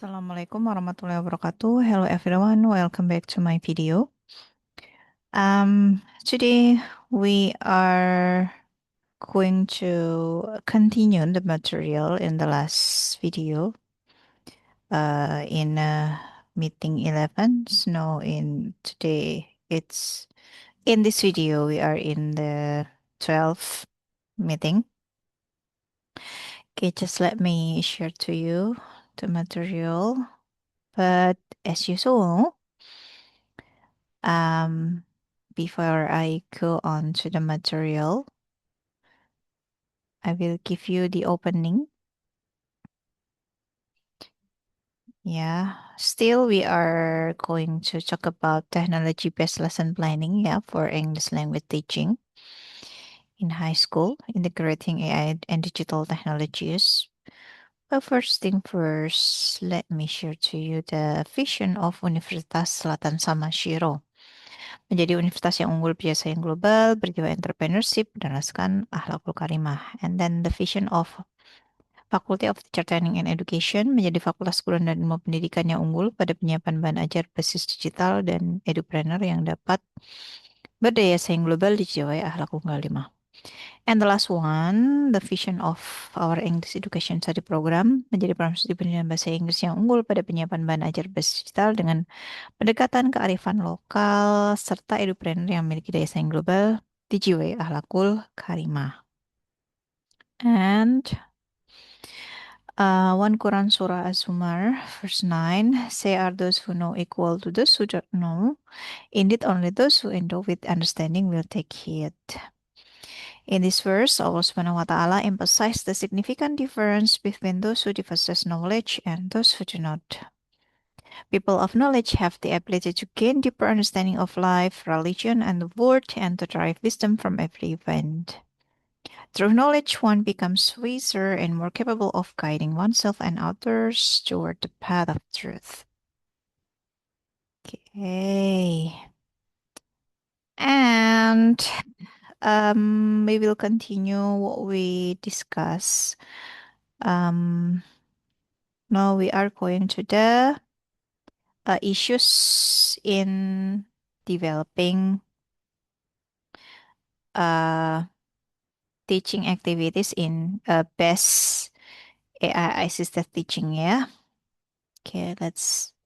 Assalamualaikum warahmatullahi wabarakatuh. Hello everyone, welcome back to my video. Today we are going to continue the material in the last video in meeting 11. So in this video we are in the 12th meeting. Okay, just let me share to you the material. But as usual, before I go on to the material, I will give you the opening. Yeah, still we are going to talk about technology-based lesson planning, yeah, for English language teaching in high school, integrating AI and digital technologies. But first thing first, let me share to you the vision of Universitas Selatan Samashiro. Menjadi universitas yang unggul, berjasa yang global, berjiwa entrepreneurship, berdasarkan akhlakul karimah. And then the vision of Faculty of Teacher Training and Education menjadi fakultas guru dan ilmu pendidikan yang unggul pada penyiapan bahan ajar basis digital dan edupreneur yang dapat berdaya saing global dijiwai akhlakul karimah. And the last one, the vision of our English Education Study Program menjadi program studi pendidikan bahasa Inggris yang unggul pada penyiapan bahan ajar basis digital dengan pendekatan kearifan lokal serta edupreneur yang memiliki daya saing global dijiwai akhlakul karimah. And one Quran Surah Az-Zumar, verse 9, say are those who know equal to those who don't know. Indeed, only those who endow with understanding will take heed. In this verse, Allah Subhanahu wa Ta'ala emphasized the significant difference between those who possess knowledge and those who do not. People of knowledge have the ability to gain deeper understanding of life, religion, and the world, and to derive wisdom from every event. Through knowledge, one becomes wiser and more capable of guiding oneself and others toward the path of truth. Okay. And we will continue what we discussed. Now we are going to the issues in developing teaching activities in best AI assisted teaching, yeah. Okay, let's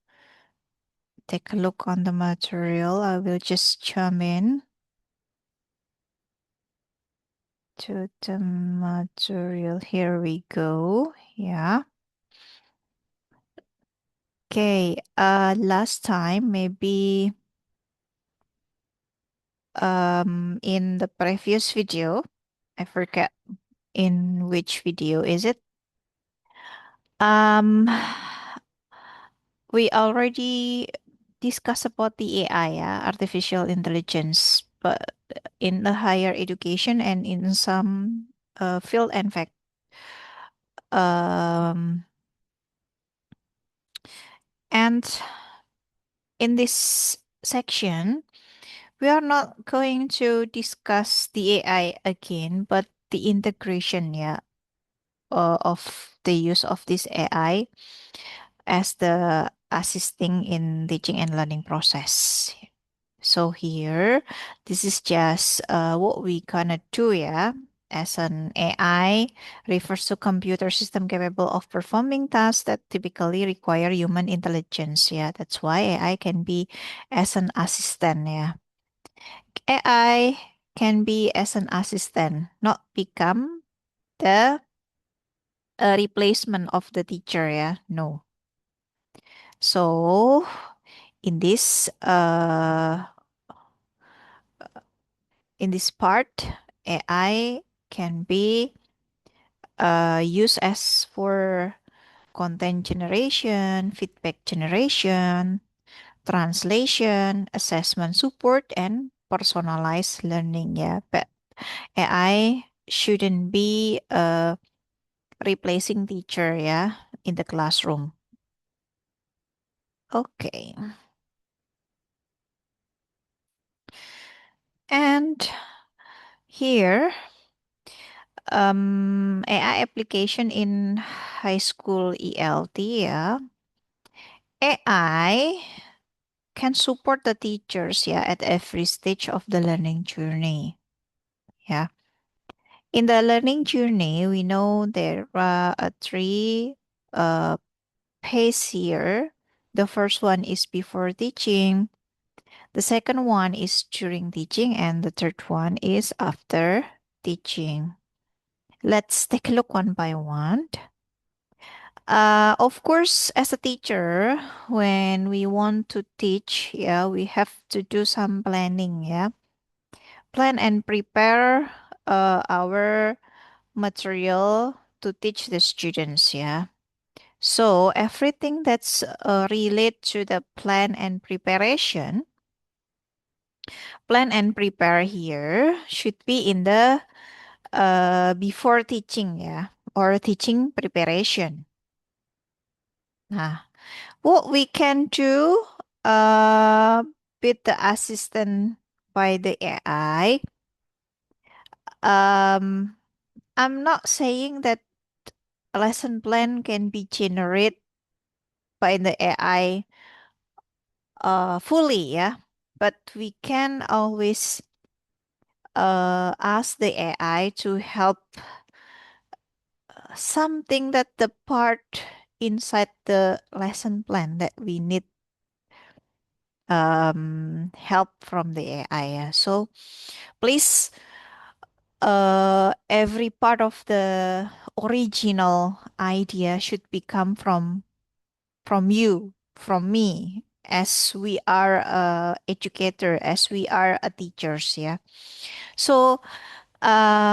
take a look on the material. I will just jump in to the material. Here we go. Yeah. Okay, last time maybe in the previous video, I forget in which video is it. We already discussed about the AI, yeah, artificial intelligence, but in the higher education and in some field and fact. And in this section, we are not going to discuss the AI again, but the integration, yeah, of the use of this AI as the assisting in teaching and learning process. So here, this is just what we gonna do, yeah. As an AI refers to computer system capable of performing tasks that typically require human intelligence. Yeah, that's why AI can be as an assistant. Yeah, AI can be as an assistant, not become the replacement of the teacher. Yeah, no. So in this part, AI can be used as for content generation, feedback generation, translation, assessment support, and personalized learning. Yeah, but AI shouldn't be replacing teacher, yeah, in the classroom. Okay. And here, AI application in high school ELT, yeah. AI can support the teachers, yeah, at every stage of the learning journey. Yeah. In the learning journey, we know there are three uh, pace here. The first one is before teaching, the second one is during teaching, and the third one is after teaching. Let's take a look one by one. Of course, as a teacher, when we want to teach, yeah, we have to do some planning, yeah. Plan and prepare our material to teach the students, yeah. So everything that's relate to the plan and prepare here should be in the before teaching, yeah, or teaching preparation. Nah, what we can do uh, with the assistant by the AI, um, I'm not saying that a lesson plan can be generated by the AI fully, yeah, but we can always ask the AI to help something that the part inside the lesson plan that we need help from the AI. Yeah. So please every part of the original idea should become from you, from me, as we are a educator, as we are a teachers, yeah. So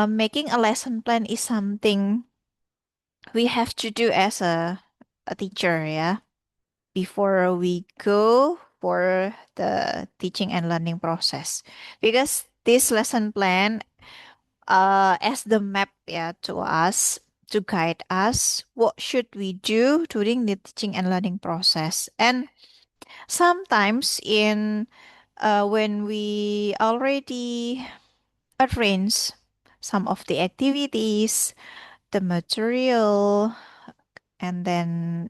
making a lesson plan is something we have to do as a teacher, yeah, before we go for the teaching and learning process. Because this lesson plan as the map, yeah, to us, to guide us what should we do during the teaching and learning process. And sometimes in when we already arrange some of the activities, the material, and then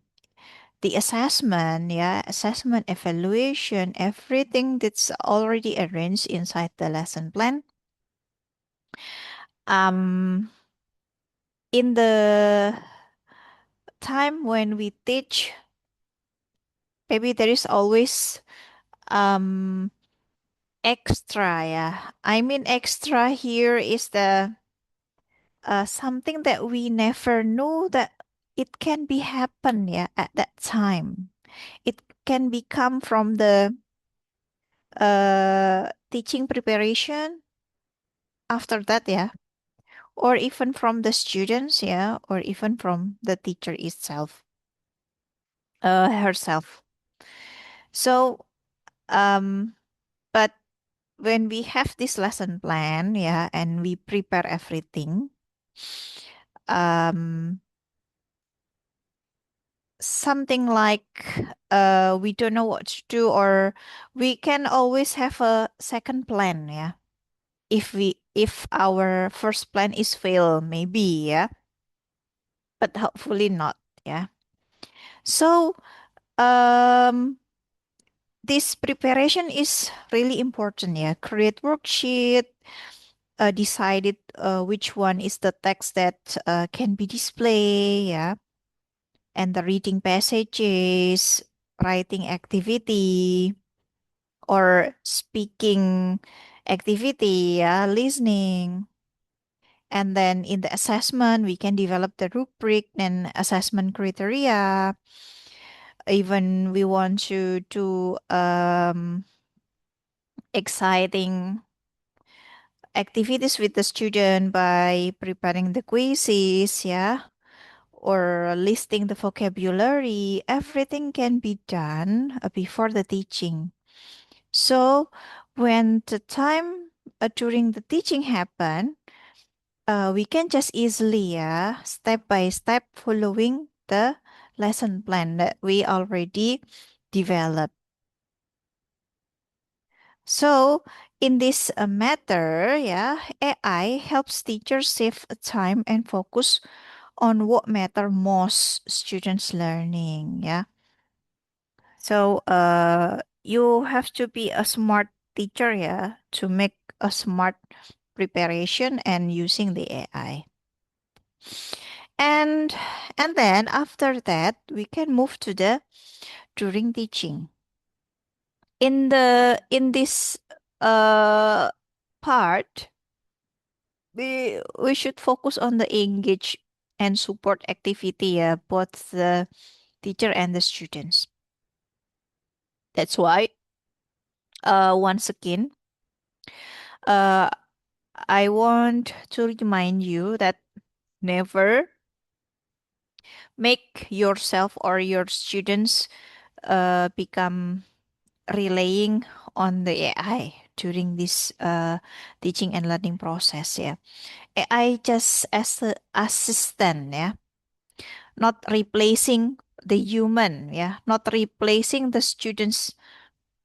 the assessment, yeah, assessment, evaluation, everything that's already arranged inside the lesson plan. Um, in the time when we teach, maybe there is always um extra, yeah. I mean extra here is the something that we never knew that it can be happen, yeah, at that time. It can become from the teaching preparation after that, yeah, or even from the students, yeah, or even from the teacher itself, herself. So, um, but when we have this lesson plan, yeah, and we prepare everything, um, something like we don't know what to do, or we can always have a second plan, yeah. If our first plan is fail, maybe, yeah, but hopefully not, yeah. So, um, this preparation is really important, yeah. Create worksheet, decided which one is the text that can be displayed, yeah, and the reading passages, writing activity, or speaking activity, yeah, listening. And then in the assessment, we can develop the rubric and assessment criteria. Even we want to do exciting activities with the student by preparing the quizzes, yeah, or listing the vocabulary. Everything can be done before the teaching. So when the time during the teaching happen, we can just easily, yeah, step by step following the lesson plan that we already developed. So in this matter, yeah, AI helps teachers save time and focus on what matter most students learning. Yeah. So you have to be a smart teacher, yeah, to make a smart preparation and using the AI. And and then after that we can move to the during teaching. In this uh part, we should focus on the engage and support activity, yeah, both the teacher and the students. That's why once again uh I want to remind you that never make yourself or your students become relying on the AI during this teaching and learning process. Yeah, AI just as the assistant. Yeah, not replacing the human. Yeah, not replacing the students,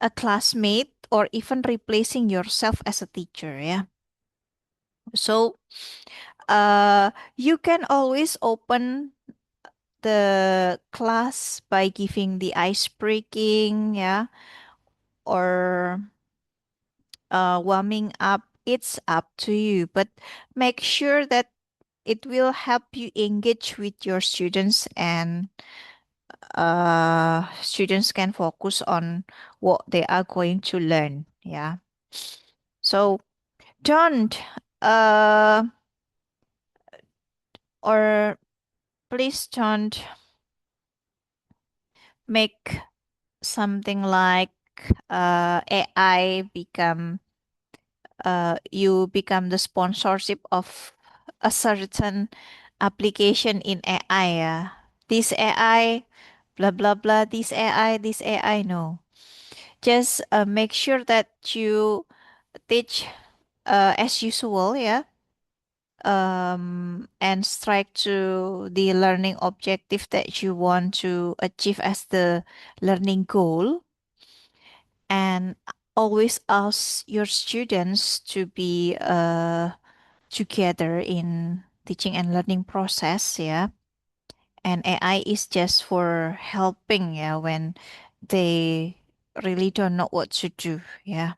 a classmate, or even replacing yourself as a teacher. Yeah, so you can always open the class by giving the ice breaking, yeah, or warming up. It's up to you, but make sure that it will help you engage with your students, and students can focus on what they are going to learn. Yeah. So don't uh or please don't make something like AI become you become the sponsorship of a certain application in AI. This AI, blah blah blah. This AI, this AI. No, just make sure that you teach as usual. Yeah. And strike to the learning objective that you want to achieve as the learning goal, and always ask your students to be together in teaching and learning process. Yeah, and AI is just for helping, yeah, when they really don't know what to do. Yeah,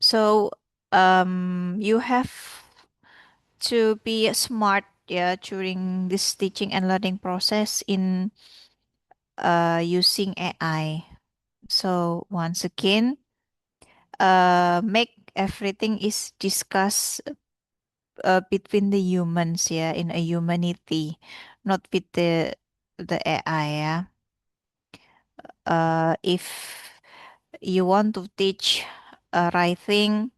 so you have to be smart, yeah, during this teaching and learning process in using AI. So once again, make everything is discussed between the humans, yeah, in a humanity, not with the AI. Yeah. If you want to teach writing,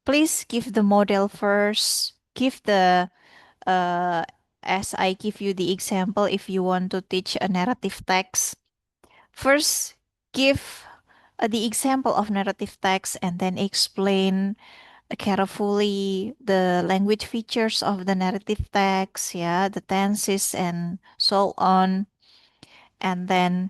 please give the model first. Give the as I give you the example, if you want to teach a narrative text, first give the example of narrative text and then explain carefully the language features of the narrative text, yeah, the tenses and so on, and then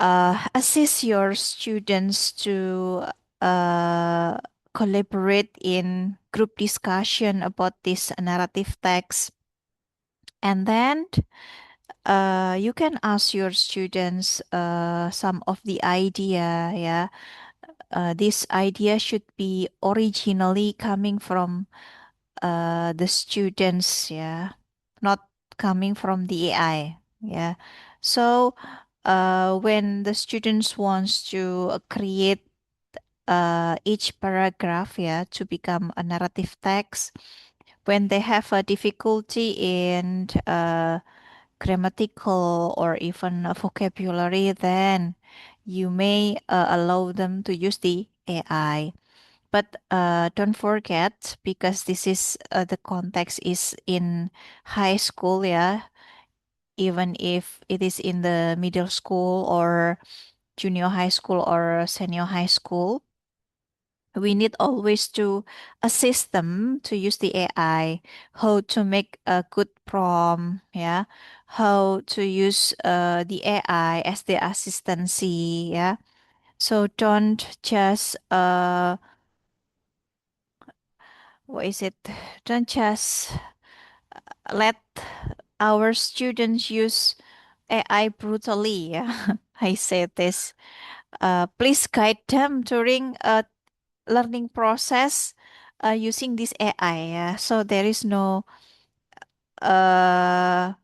assist your students to uh, collaborate in group discussion about this narrative text, and then you can ask your students some of the idea, yeah. This idea should be originally coming from the students, yeah, not coming from the AI, yeah. So when the students wants to create each paragraph, yeah, to become a narrative text, when they have a difficulty in grammatical or even a vocabulary, then you may allow them to use the AI. But don't forget, because this is the context is in high school, yeah. Even if it is in the middle school or junior high school or senior high school, we need always to assist them to use the AI, how to make a good prompt, yeah, how to use the AI as the assistancy, yeah. So don't just what is it? Don't just let our students use AI brutally. Yeah, I say this. Please guide them during a learning process using this AI. Yeah? So there is no uh,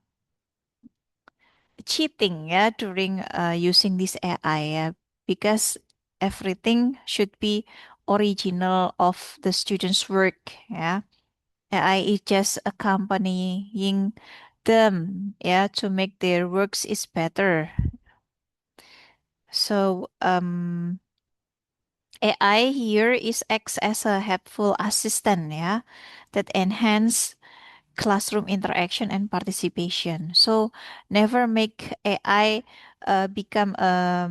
cheating, yeah, during using this AI, yeah, because everything should be original of the student's work. Yeah, AI is just accompanying them, yeah, to make their works is better. So AI here is acts as a helpful assistant, yeah, that enhance classroom interaction and participation. So never make AI become a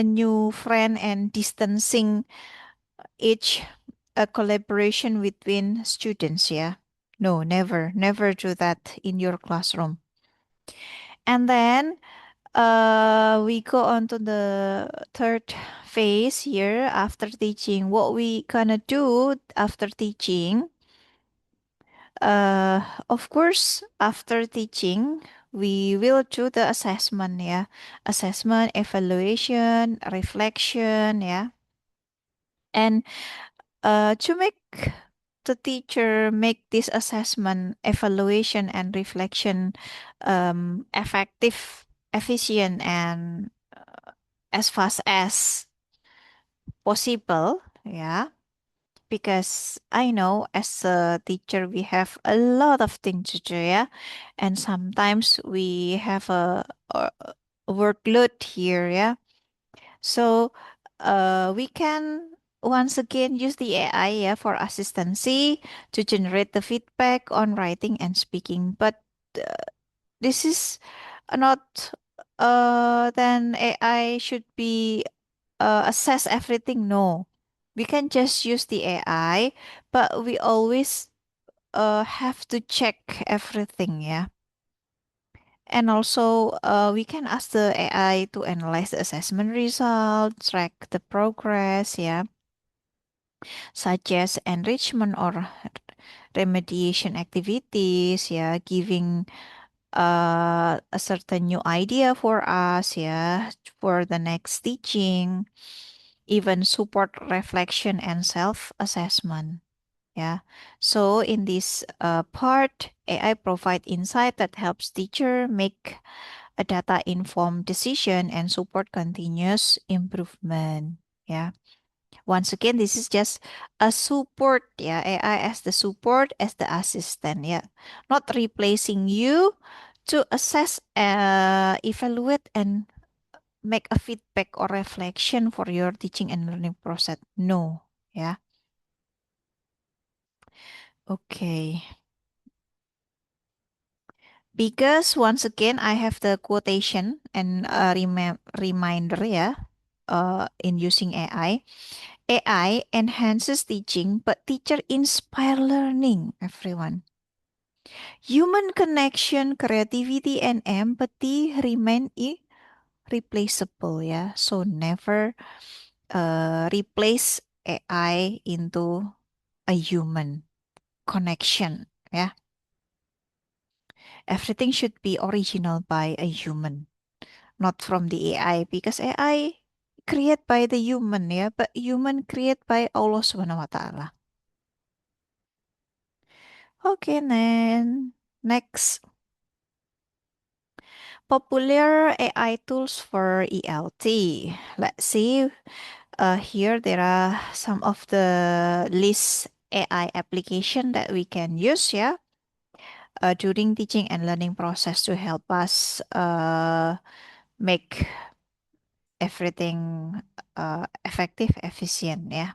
new friend and distancing each a collaboration between students. Yeah, no, never do that in your classroom. And then we go on to the third phase here after teaching. What we gonna do after teaching? Of course, after teaching, we will do the assessment, yeah. Assessment, evaluation, reflection, yeah. And to make the teacher make this assessment, evaluation, and reflection effective, efficient, and as fast as possible, yeah. Because I know as a teacher we have a lot of things to do, yeah, and sometimes we have a workload here, yeah. So we can once again use the AI, yeah, for assistancy to generate the feedback on writing and speaking. But this is not then AI should be assess everything. No, we can just use the AI, but we always have to check everything, yeah. And also, we can ask the AI to analyze the assessment results, track the progress, yeah, such as enrichment or remediation activities, yeah, giving a certain new idea for us, yeah, for the next teaching, even support reflection and self-assessment. Yeah. So in this part, AI provide insight that helps teacher make a data-informed decision and support continuous improvement. Yeah. Once again, this is just a support. Yeah. AI as the support, as the assistant. Yeah. Not replacing you to assess, evaluate, and make a feedback or reflection for your teaching and learning process. No. Yeah. Okay. Because once again, I have the quotation and a reminder, yeah, in using AI. AI enhances teaching, but teacher inspire learning, everyone. Human connection, creativity, and empathy remain irreplaceable, yeah. So never replace AI into a human connection, yeah. Everything should be original by a human, not from the AI, because AI create by the human, yeah, but human create by Allah Subhanahu wa Ta'ala. Okay, then next, popular AI tools for ELT. Let's see. Here there are some of the list AI application that we can use, yeah, during teaching and learning process to help us make everything effective, efficient, yeah.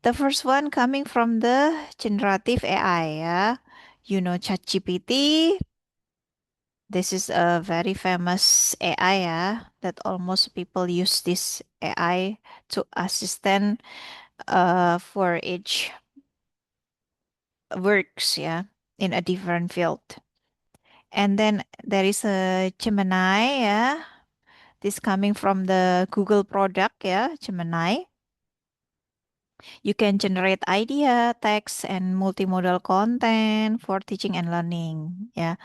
The first one coming from the generative AI, yeah. You know ChatGPT. This is a very famous AI, yeah, that almost people use this AI to assistant for each works, yeah, in a different field. And then there is a Gemini, yeah. This coming from the Google product, yeah, Gemini. You can generate idea, text, and multimodal content for teaching and learning. Yeah.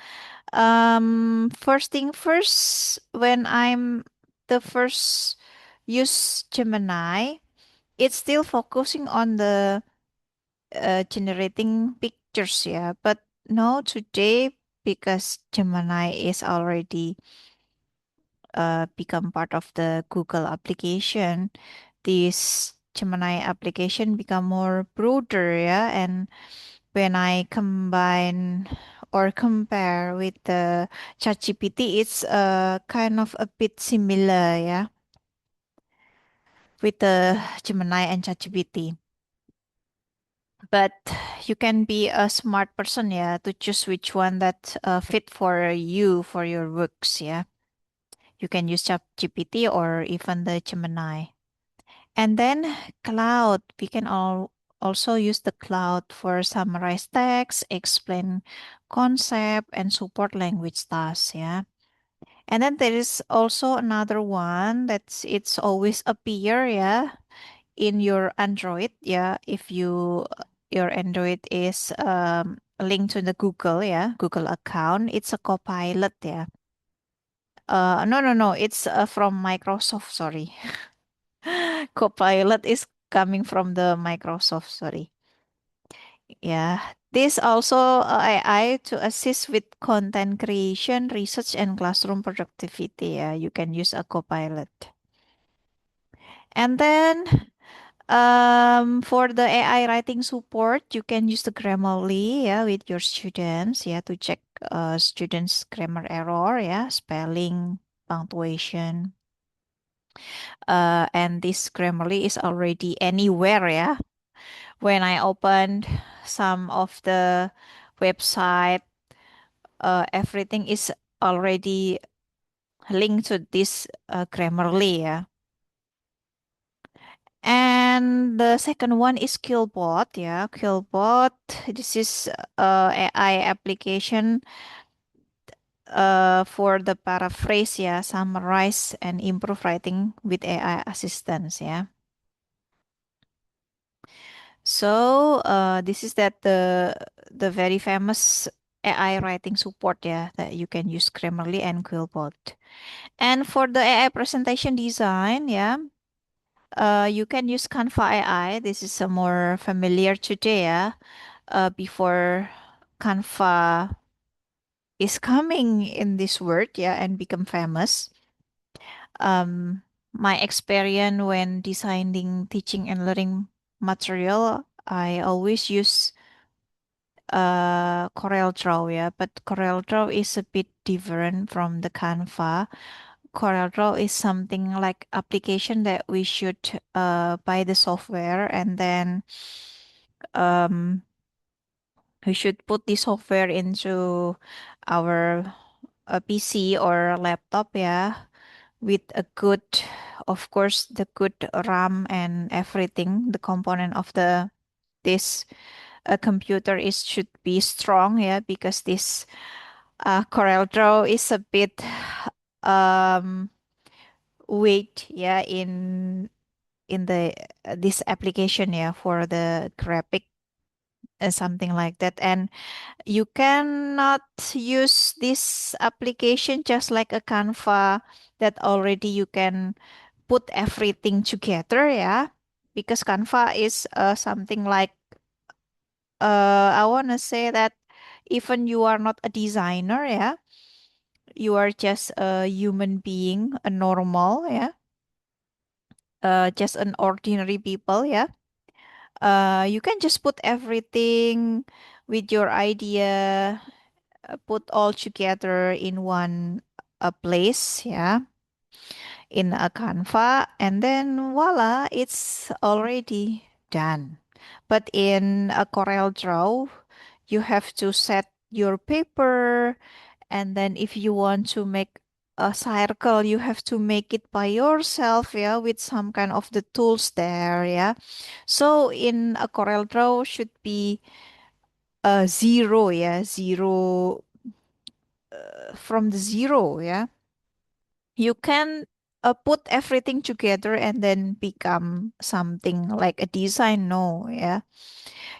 First thing first, when I'm the first use Gemini, it's still focusing on the generating pictures. Yeah. But no, today, because Gemini is already become part of the Google application, this Gemini application become more broader, yeah. And when I combine or compare with the ChatGPT, it's kind of a bit similar, yeah, with the Gemini and ChatGPT. But you can be a smart person, yeah, to choose which one that fit for you for your works, yeah. You can use ChatGPT or even the Gemini. And then cloud, we can also use the cloud for summarize text, explain concept, and support language tasks. Yeah. And then there is also another one that's it's always appear, yeah, in your Android. Yeah. If your Android is linked to the Google, yeah, Google account, it's a Copilot, yeah. No. It's from Microsoft. Sorry. Copilot is coming from the Microsoft, sorry. Yeah. This also AI to assist with content creation, research, and classroom productivity. Yeah, you can use a Copilot. And then for the AI writing support, you can use the Grammarly, yeah, with your students, yeah, to check students' grammar error, yeah, spelling, punctuation. And this Grammarly is already anywhere, yeah. When I opened some of the website, everything is already linked to this Grammarly, yeah. And the second one is Quillbot, yeah. Quillbot, this is AI application for the paraphrase, yeah, summarize and improve writing with AI assistance, yeah. So this is that the very famous AI writing support, yeah, that you can use Grammarly and Quillbot. And for the AI presentation design, yeah, you can use Canva AI. This is a more familiar today, yeah. Before Canva is coming in this word, yeah, and become famous. Um, my experience when designing teaching and learning material, I always use Corel Draw, yeah, but Corel Draw is a bit different from the Canva. Corel Draw is something like application that we should buy the software, and then um we should put the software into our PC or laptop, yeah, with a good, of course, the good RAM and everything, the component of the this a computer is should be strong, yeah, because this CorelDRAW is a bit um weight, yeah, in the this application, yeah, for the graphic something like that. And you cannot use this application just like a Canva that already you can put everything together, yeah, because Canva is something like I want to say that even you are not a designer, yeah, you are just a human being, a normal, yeah, just an ordinary people, yeah. You can just put everything with your idea, put all together in one place, yeah, in a Canva, and then voila, it's already done. But in a Corel Draw, you have to set your paper, and then if you want to make a circle, you have to make it by yourself, yeah, with some kind of the tools there, yeah. So in a Corel Draw should be zero, yeah, zero from the zero, yeah. You can. put everything together and then become something like a design. No, yeah.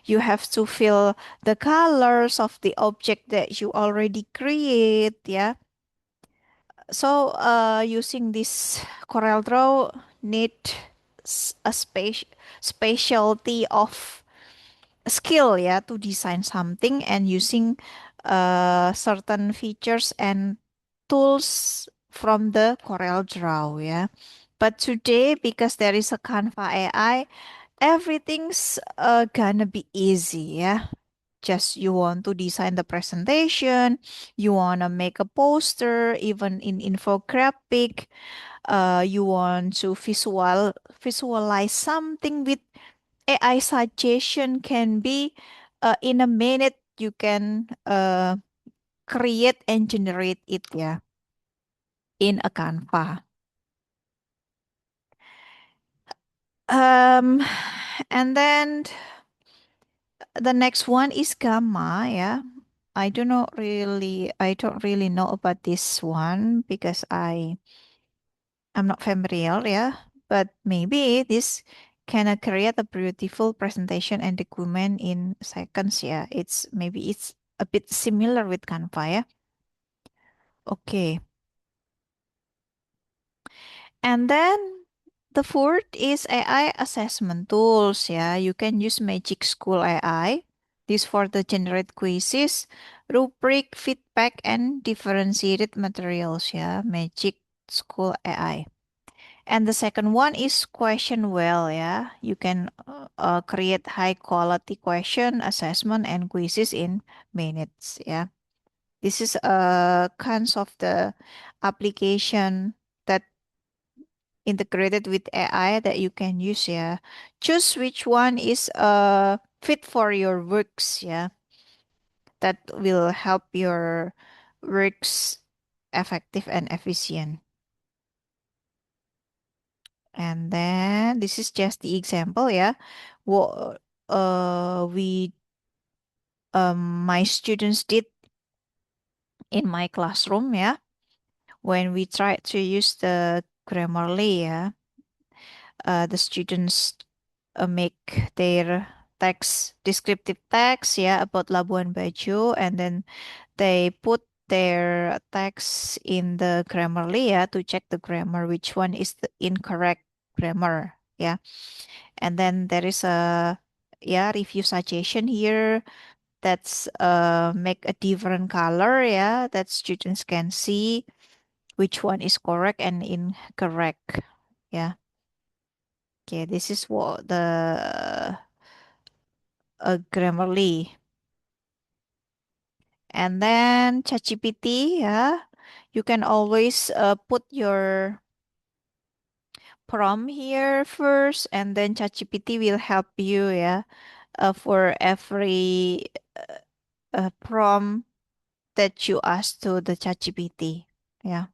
You have to fill the colors of the object that you already create, yeah. So using this Corel Draw need a specialty of skill, yeah, to design something and using certain features and tools from the Corel Draw, yeah. But today, because there is a Canva AI, everything's gonna be easy, yeah. Just you want to design the presentation, you want to make a poster, even in infographic, you want to visualize something with AI suggestion can be in a minute you can create and generate it, yeah, in a Canva. Um, and then the next one is Gamma, yeah. I don't really know about this one because I'm not familiar, yeah. But maybe this can create a beautiful presentation and document in seconds, yeah. Maybe it's a bit similar with Canva, yeah. Okay. And then the fourth is AI assessment tools. Yeah, you can use Magic School AI. This for the generate quizzes, rubric, feedback, and differentiated materials. Yeah, Magic School AI. And the second one is question well. Yeah, you can create high quality question assessment and quizzes in minutes. Yeah, this is kinds of the application that integrated with AI that you can use, yeah. Choose which one is fit for your works, yeah. That will help your works effective and efficient. And then this is just the example, yeah. What we my students did in my classroom, yeah. When we tried to use the Grammarly, yeah. The students make their text descriptive text, yeah, about Labuan Bajo, and then they put their text in the Grammarly, yeah, to check the grammar, which one is the incorrect grammar, yeah. And then there is a yeah review suggestion here that's make a different color, yeah, that students can see which one is correct and incorrect, yeah. Okay, this is what the Grammarly. And then ChatGPT, yeah, you can always put your prompt here first, and then ChatGPT will help you, yeah, for every prompt that you ask to the ChatGPT, yeah.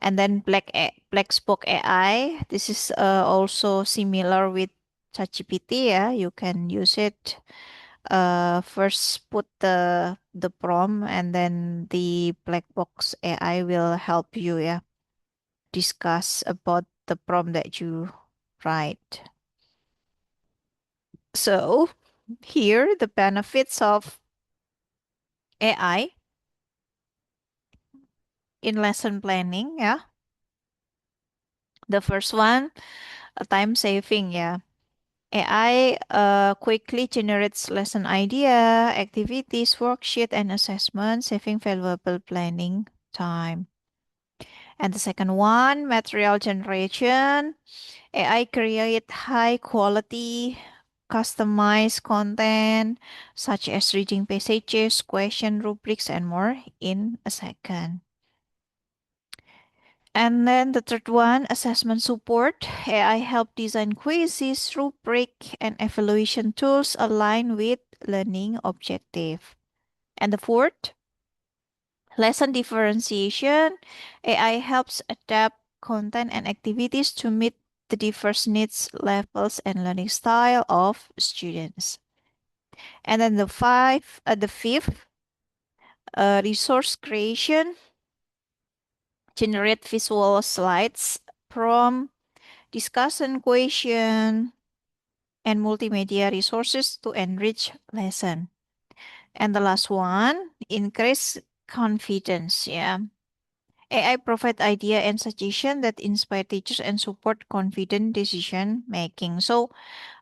And then Blackspoke AI, this is also similar with ChatGPT, yeah. You can use it first put the prompt and then the black box AI will help you, yeah, discuss about the prompt that you write. So here the benefits of AI in lesson planning, yeah. The first one, a time saving, yeah. AI quickly generates lesson idea, activities, worksheet, and assessment, saving valuable planning time. And the second one, material generation. AI create high quality, customized content such as reading passages, question rubrics, and more in a second. And then the third one, assessment support. AI help design quizzes, rubric, and evaluation tools align with learning objective. And the fourth, lesson differentiation. AI helps adapt content and activities to meet the diverse needs, levels, and learning style of students. And then the fifth, resource creation. generate visual slides, prompt, discussion question, and multimedia resources to enrich lesson. And the last one, increase confidence. Yeah. AI provide idea and suggestion that inspire teachers and support confident decision making. So,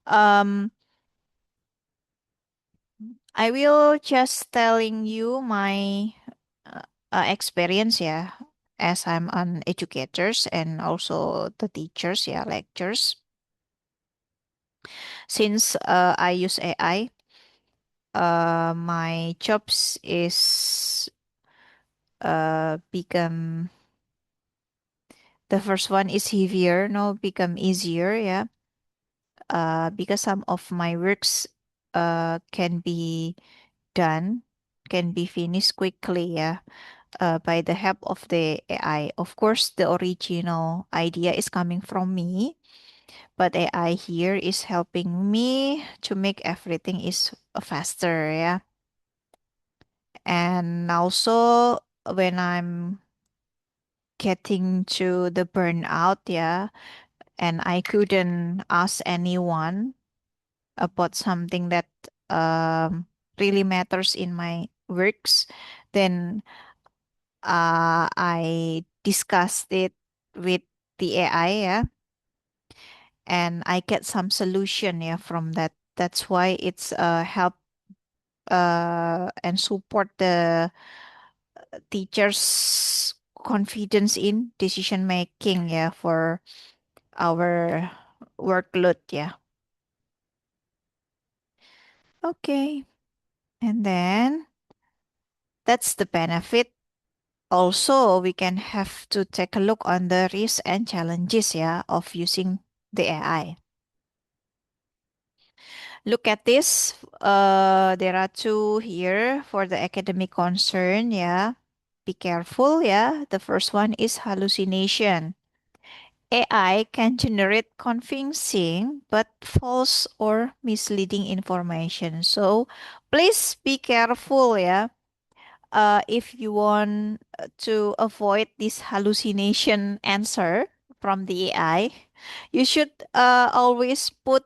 um, I will just telling you my uh, experience, yeah, as I'm an educators and also the teachers, yeah, lectures. Since I use AI, my jobs is become the first one is heavier, no, become easier, yeah. Because some of my works can be done, can be finished quickly, yeah, by the help of the AI. Of course, the original idea is coming from me, but AI here is helping me to make everything is faster, yeah. And also when I'm getting to the burnout, yeah, and I couldn't ask anyone about something that um really matters in my works, then I discussed it with the AI, yeah, and I get some solution, yeah, from that. That's why it's help and support the teachers' confidence in decision making, yeah, for our workload, yeah. Okay, and then that's the benefit. Also, we can have to take a look on the risks and challenges, yeah, of using the AI. Look at this. There are two here for the academic concern. Yeah. Be careful. Yeah. The first one is hallucination. AI can generate convincing but false or misleading information. So please be careful. Yeah. If you want to avoid this hallucination answer from the AI, you should always put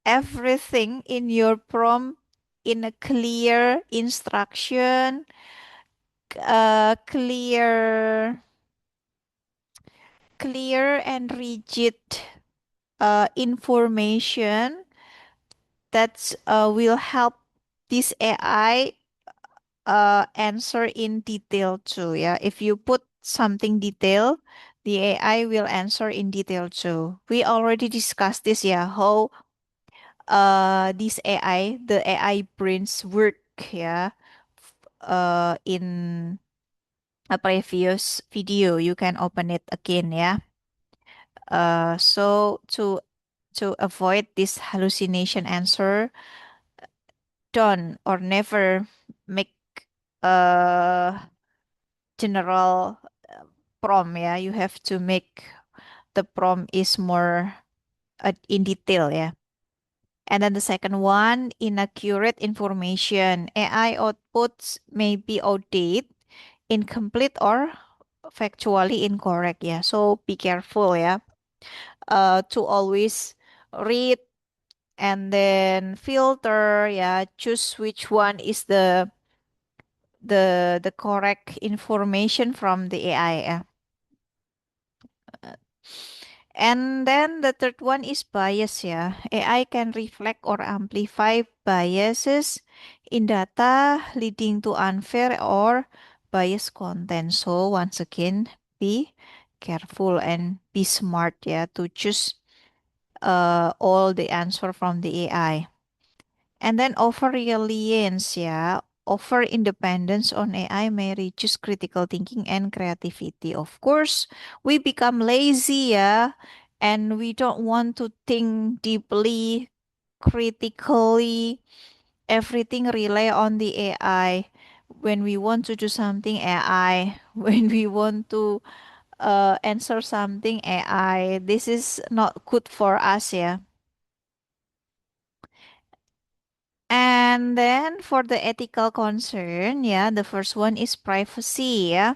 everything in your prompt in a clear instruction, clear, clear and rigid information that will help this AI answer in detail too. Yeah, if you put something detail, the AI will answer in detail too. We already discussed this. Yeah, how this AI, the AI brains work, yeah, in a previous video. You can open it again, yeah. So to avoid this hallucination answer, don't or never make a general prompt, yeah. You have to make the prompt is more in detail, yeah. And then the second one, inaccurate information. AI outputs may be outdated, incomplete, or factually incorrect. Yeah. So be careful. Yeah. To always read and then filter. Yeah. Choose which one is the correct information from the AI. Yeah. And then the third one is bias, yeah. AI can reflect or amplify biases in data, leading to unfair or biased content. So once again, be careful and be smart, yeah, to choose all the answer from the AI. And then over reliance, yeah, over independence on AI may reduce critical thinking and creativity. Of course, we become lazy, yeah, and we don't want to think deeply, critically. Everything rely on the AI. When we want to do something, AI. When we want to answer something, AI. This is not good for us, yeah. And then for the ethical concern, yeah, the first one is privacy, yeah.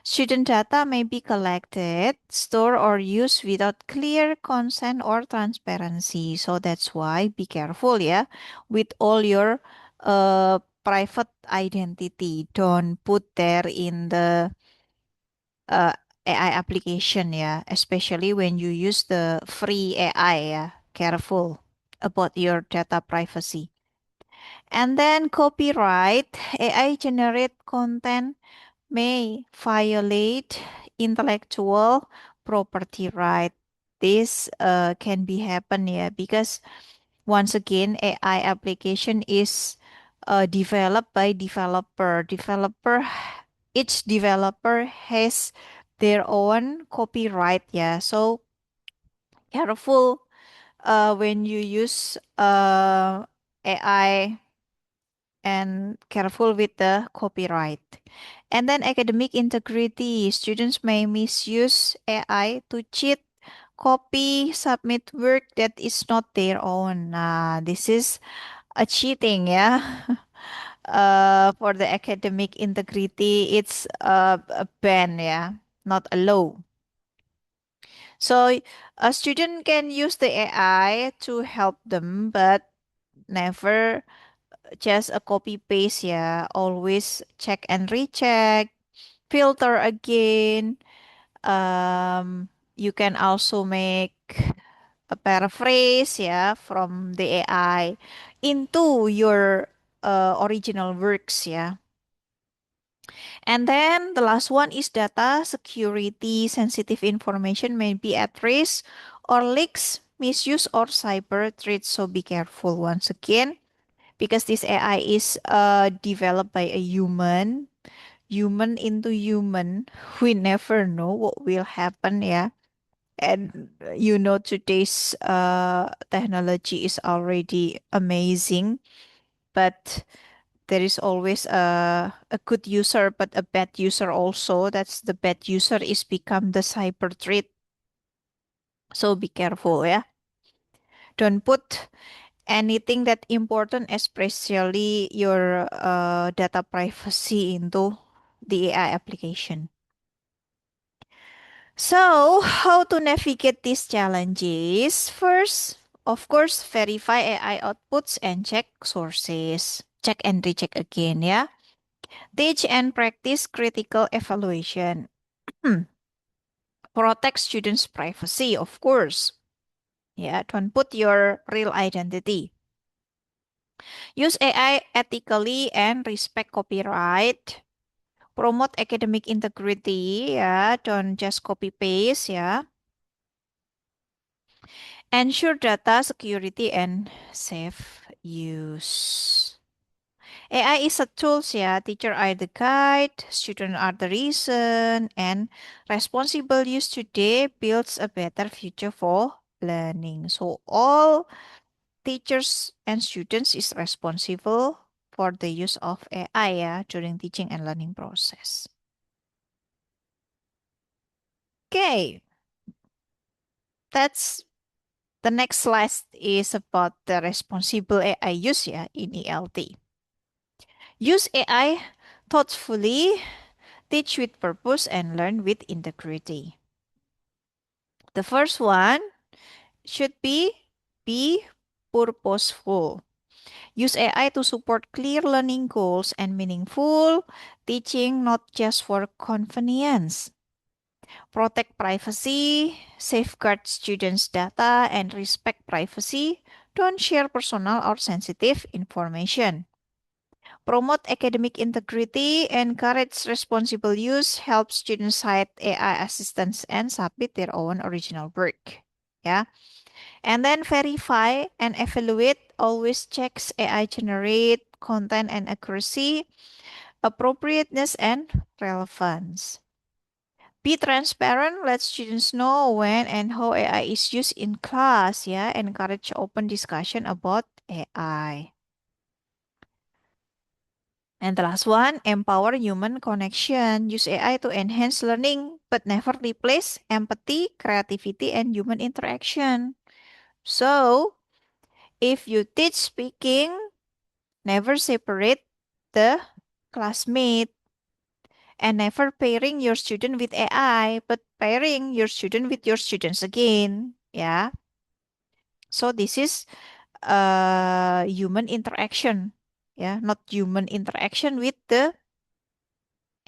Student data may be collected, stored, or used without clear consent or transparency. So that's why be careful, yeah, with all your private identity. Don't put there in the uh, AI application, yeah, especially when you use the free AI, yeah. Careful about your data privacy. And then copyright, AI generate content may violate intellectual property right. This can be happen, yeah, because once again AI application is developed by developer. Each developer has their own copyright, yeah. So careful when you use AI and careful with the copyright. And then academic integrity. Students may misuse AI to cheat, copy, submit work that is not their own. This is a cheating, yeah. For the academic integrity, it's a ban, yeah, not a law. So a student can use the AI to help them, but never just a copy paste, yeah. Always check and recheck, filter again. You can also make a paraphrase, yeah, from the AI into your original works, yeah. And then the last one is data security. Sensitive information may be at risk or leaks, misuse, or cyber threats. So be careful once again because this AI is developed by a human into human. We never know what will happen, yeah. And today's technology is already amazing, but there is always a good user, but a bad user also. That's the bad user is become the cyber threat. So be careful, yeah. Don't put anything that important, especially your data privacy into the AI application. So, how to navigate these challenges? First, of course, verify AI outputs and check sources. Check and recheck again, yeah. Teach and practice critical evaluation. Protect students' privacy, of course. Yeah, don't put your real identity. Use AI ethically and respect copyright. Promote academic integrity, yeah. Don't just copy paste, yeah. Ensure data security and safe use. AI is a tool, yeah. Teacher are the guide, student are the reason, and responsible use today builds a better future for learning. So all teachers and students is responsible for the use of AI, yeah, during teaching and learning process. Okay, that's the next slide is about the responsible AI use, yeah, in ELT. Use AI thoughtfully, teach with purpose, and learn with integrity. The first one should be purposeful. Use AI to support clear learning goals and meaningful teaching, not just for convenience. Protect privacy, safeguard students' data, and respect privacy. Don't share personal or sensitive information. Promote academic integrity, encourage responsible use, help students cite AI assistants and submit their own original work. Yeah. And then verify and evaluate, always checks AI generate content and accuracy, appropriateness and relevance. Be transparent, let students know when and how AI is used in class, yeah. Encourage open discussion about AI. And the last one, empower human connection. Use AI to enhance learning, but never replace empathy, creativity, and human interaction. So, if you teach speaking, never separate the classmate. and never pairing your student with AI, but pairing your student with your students again. Yeah. So this is human interaction. Yeah, not human interaction with the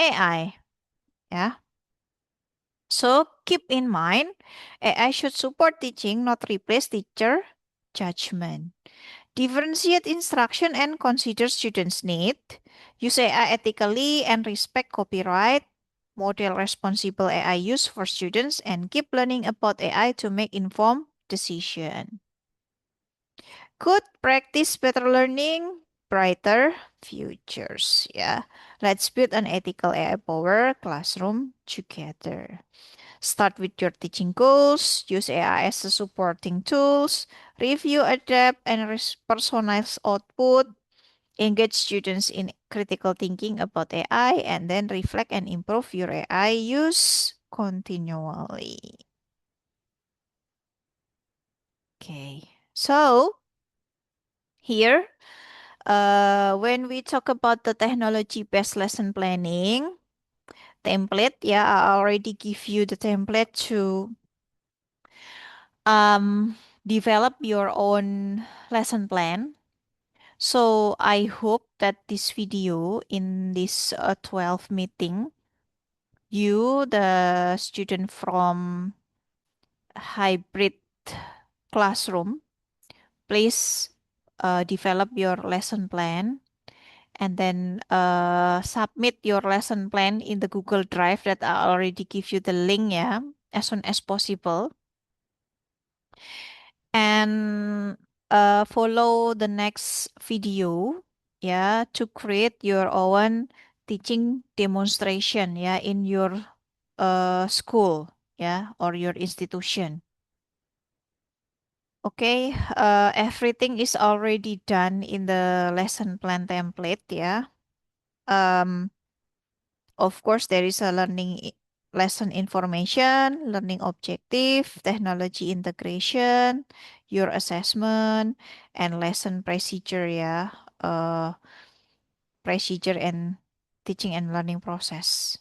AI. Yeah. So keep in mind, AI should support teaching, not replace teacher judgment. Differentiate instruction and consider students' need. Use AI ethically and respect copyright. Model responsible AI use for students and keep learning about AI to make informed decision. Good practice, better learning, brighter futures. Yeah, let's build an ethical AI power classroom together. Start with your teaching goals, use AI as a supporting tools, review, adapt, and personalize output, engage students in critical thinking about AI, and then reflect and improve your AI use continually. Okay, so here, when we talk about the technology-based lesson planning template, yeah, I already give you the template to um, develop your own lesson plan. So I hope that this video in this 12 meeting, you, the student from hybrid classroom, please develop your lesson plan and then submit your lesson plan in the Google Drive that I already give you the link, yeah, as soon as possible. And follow the next video, yeah, to create your own teaching demonstration, yeah, in your school, yeah, or your institution. Okay, everything is already done in the lesson plan template, yeah. Um, of course, there is a lesson information, learning objective, technology integration, your assessment, and lesson procedure, yeah. Procedure and teaching and learning process,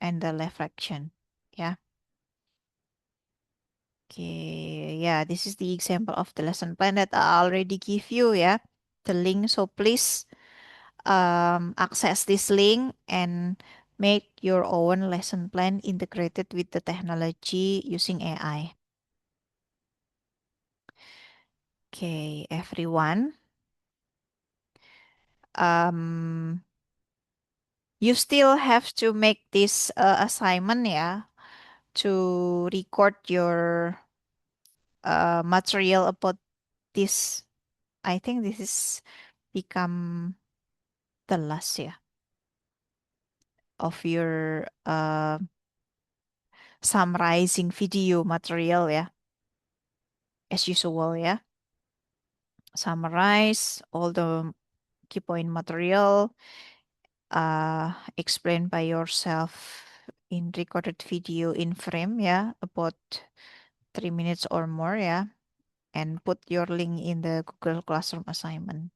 and the reflection, yeah. Okay, yeah, this is the example of the lesson plan that I already give you, yeah, the link. So please access this link and make your own lesson plan integrated with the technology using AI. Okay, everyone. Um, you still have to make this assignment, yeah, to record your material about this. I think this is become the last, yeah, of your summarizing video material, yeah, as usual, yeah. Summarize all the key point material, explain by yourself in recorded video in frame, yeah, about 3 minutes or more, yeah, and put your link in the Google Classroom assignment.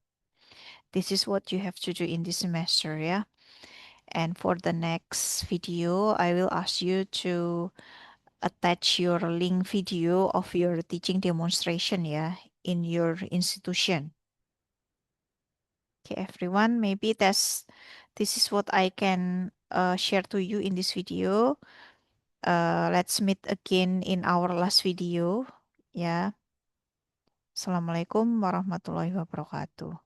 This is what you have to do in this semester, yeah. And for the next video, I will ask you to attach your link video of your teaching demonstration, yeah, in your institution. Okay, everyone, maybe this is what I can share to you in this video. Let's meet again in our last video. Yeah. Assalamualaikum warahmatullahi wabarakatuh.